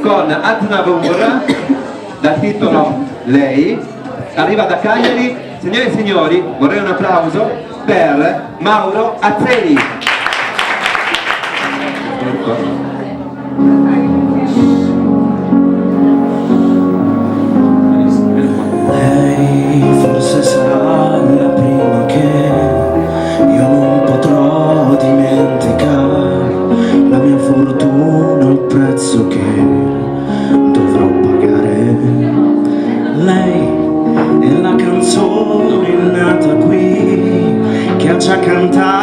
con Aznavour dal titolo Lei, arriva da Cagliari. Signore e signori, vorrei un applauso per Mauro Azzeli. Lei forse sarà la prima che io non potrò dimenticare, la mia fortuna, il prezzo che dovrò pagare. Lei è la canzone nata qui, che ha già cantato